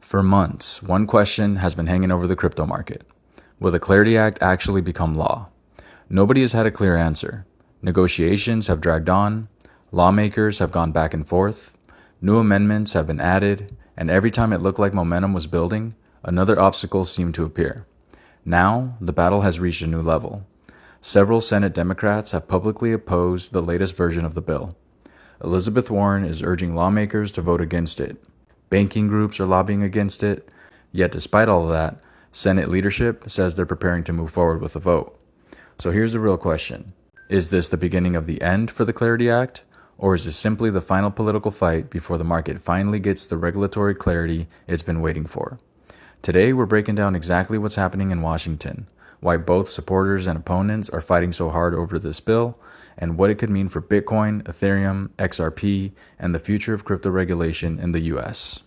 For months, one question has been hanging over the crypto market. Will the Clarity Act actually become law? Nobody has had a clear answer. Negotiations have dragged on, lawmakers have gone back and forth, new amendments have been added, and every time it looked like momentum was building, another obstacle seemed to appear. Now, the battle has reached a new level. Several Senate Democrats have publicly opposed the latest version of the bill. Elizabeth Warren is urging lawmakers to vote against it. Banking groups are lobbying against it. Yet despite all of that, Senate leadership says they're preparing to move forward with a vote. So here's the real question. Is this the beginning of the end for the Clarity Act? Or is this simply the final political fight before the market finally gets the regulatory clarity it's been waiting for? Today, we're breaking down exactly what's happening in Washington, why both supporters and opponents are fighting so hard over this bill, and what it could mean for Bitcoin, Ethereum, XRP, and the future of crypto regulation in the US.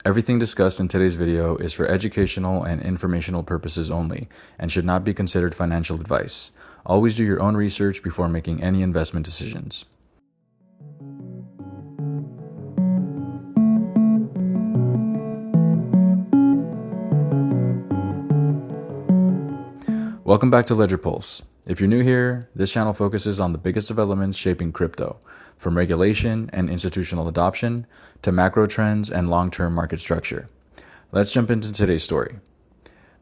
Everything discussed in today's video is for educational and informational purposes only, and should not be considered financial advice. Always do your own research before making any investment decisions. Welcome back to Ledger Pulse. If you're new here, this channel focuses on the biggest developments shaping crypto, from regulation and institutional adoption to macro trends and long-term market structure. Let's jump into today's story.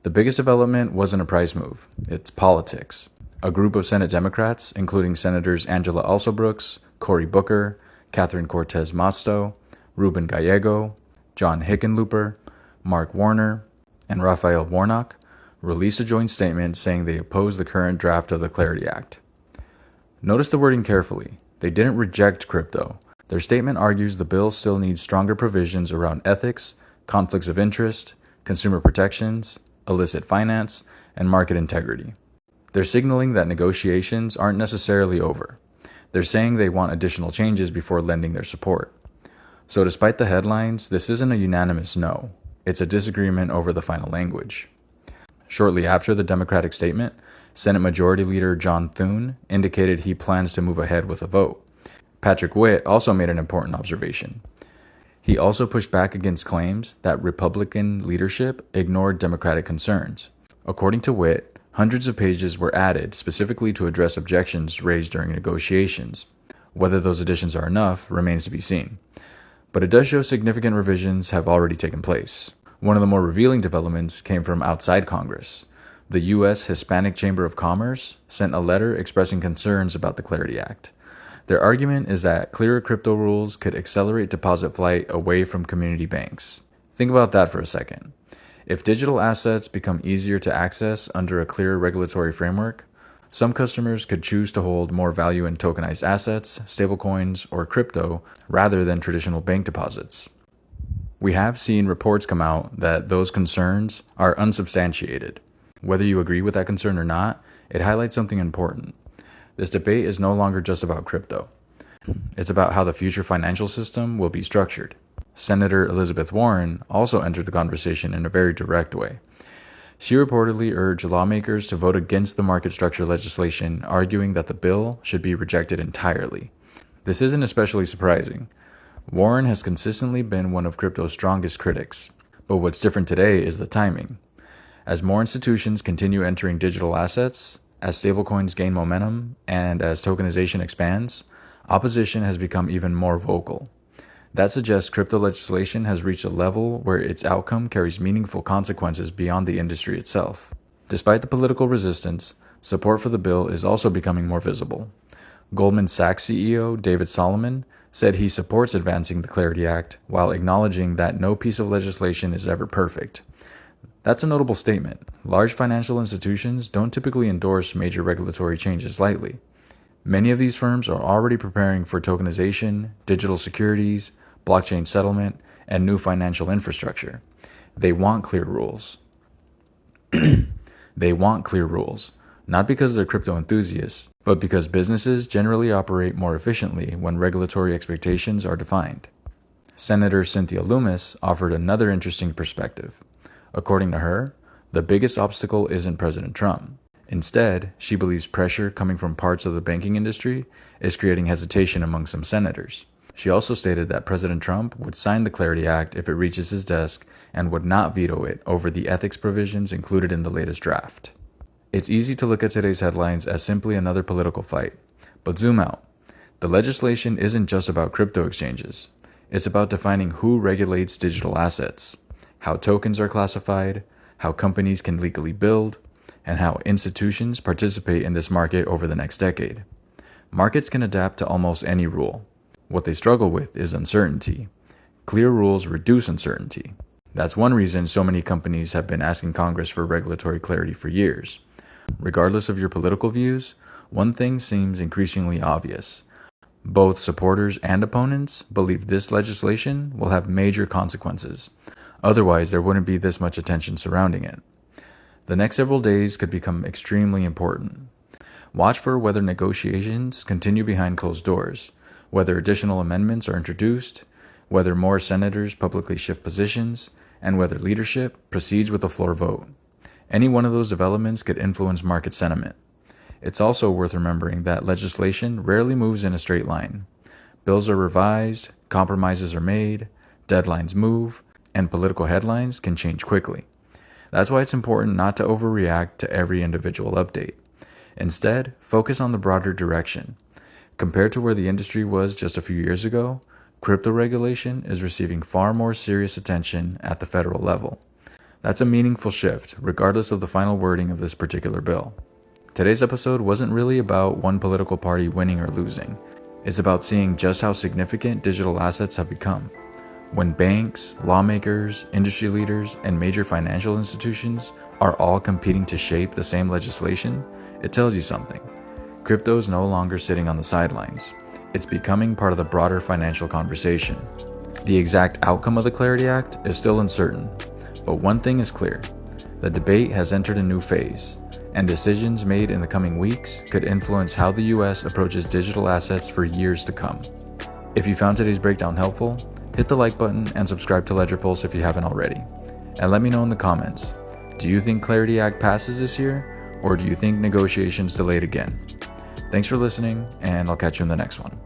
The biggest development wasn't a price move, it's politics. A group of Senate Democrats, including Senators Angela Alsobrooks, Cory Booker, Catherine Cortez Masto, Ruben Gallego, John Hickenlooper, Mark Warner, and Raphael Warnock, released a joint statement saying they oppose the current draft of the Clarity Act. Notice the wording carefully. They didn't reject crypto. Their statement argues the bill still needs stronger provisions around ethics, conflicts of interest, consumer protections, illicit finance, and market integrity. They're signaling that negotiations aren't necessarily over. They're saying they want additional changes before lending their support. So despite the headlines, this isn't a unanimous no. It's a disagreement over the final language. Shortly after the Democratic statement, Senate Majority Leader John Thune indicated he plans to move ahead with a vote. Patrick Witt also made an important observation. He also pushed back against claims that Republican leadership ignored Democratic concerns. According to Witt, hundreds of pages were added specifically to address objections raised during negotiations. Whether those additions are enough remains to be seen. But it does show significant revisions have already taken place. One of the more revealing developments came from outside Congress. The U.S. Hispanic Chamber of Commerce sent a letter expressing concerns about the Clarity Act. Their argument is that clearer crypto rules could accelerate deposit flight away from community banks. Think about that for a second. If digital assets become easier to access under a clearer regulatory framework, some customers could choose to hold more value in tokenized assets, stablecoins, or crypto rather than traditional bank deposits. We have seen reports come out that those concerns are unsubstantiated. Whether you agree with that concern or not, it highlights something important. This debate is no longer just about crypto. It's about how the future financial system will be structured. Senator Elizabeth Warren also entered the conversation in a very direct way. She reportedly urged lawmakers to vote against the market structure legislation, arguing that the bill should be rejected entirely. This isn't especially surprising. Warren has consistently been one of crypto's strongest critics. But what's different today is the timing. As more institutions continue entering digital assets, as stablecoins gain momentum, and as tokenization expands, opposition has become even more vocal. That suggests crypto legislation has reached a level where its outcome carries meaningful consequences beyond the industry itself. Despite the political resistance, support for the bill is also becoming more visible. Goldman Sachs CEO David Solomon said he supports advancing the Clarity Act while acknowledging that no piece of legislation is ever perfect. That's a notable statement. Large financial institutions don't typically endorse major regulatory changes lightly. Many of these firms are already preparing for tokenization, digital securities, blockchain settlement, and new financial infrastructure. They want clear rules. They want clear rules. Not because they're crypto enthusiasts, but because businesses generally operate more efficiently when regulatory expectations are defined. Senator Cynthia Lummis offered another interesting perspective. According to her, the biggest obstacle isn't President Trump. Instead, she believes pressure coming from parts of the banking industry is creating hesitation among some senators. She also stated that President Trump would sign the Clarity Act if it reaches his desk and would not veto it over the ethics provisions included in the latest draft. It's easy to look at today's headlines as simply another political fight, but zoom out. The legislation isn't just about crypto exchanges. It's about defining who regulates digital assets, how tokens are classified, how companies can legally build, and how institutions participate in this market over the next decade. Markets can adapt to almost any rule. What they struggle with is uncertainty. Clear rules reduce uncertainty. That's one reason so many companies have been asking Congress for regulatory clarity for years. Regardless of your political views, one thing seems increasingly obvious. Both supporters and opponents believe this legislation will have major consequences. Otherwise, there wouldn't be this much attention surrounding it. The next several days could become extremely important. Watch for whether negotiations continue behind closed doors, whether additional amendments are introduced, whether more senators publicly shift positions, and whether leadership proceeds with a floor vote. Any one of those developments could influence market sentiment. It's also worth remembering that legislation rarely moves in a straight line. Bills are revised, compromises are made, deadlines move, and political headlines can change quickly. That's why it's important not to overreact to every individual update. Instead, focus on the broader direction. Compared to where the industry was just a few years ago, crypto regulation is receiving far more serious attention at the federal level. That's a meaningful shift, regardless of the final wording of this particular bill. Today's episode wasn't really about one political party winning or losing. It's about seeing just how significant digital assets have become. When banks, lawmakers, industry leaders, and major financial institutions are all competing to shape the same legislation, it tells you something. Crypto is no longer sitting on the sidelines. It's becoming part of the broader financial conversation. The exact outcome of the Clarity Act is still uncertain, but one thing is clear. The debate has entered a new phase, and decisions made in the coming weeks could influence how the US approaches digital assets for years to come. If you found today's breakdown helpful, hit the like button and subscribe to Ledger Pulse if you haven't already. And let me know in the comments, do you think Clarity Act passes this year, or do you think negotiations delayed again? Thanks for listening, and I'll catch you in the next one.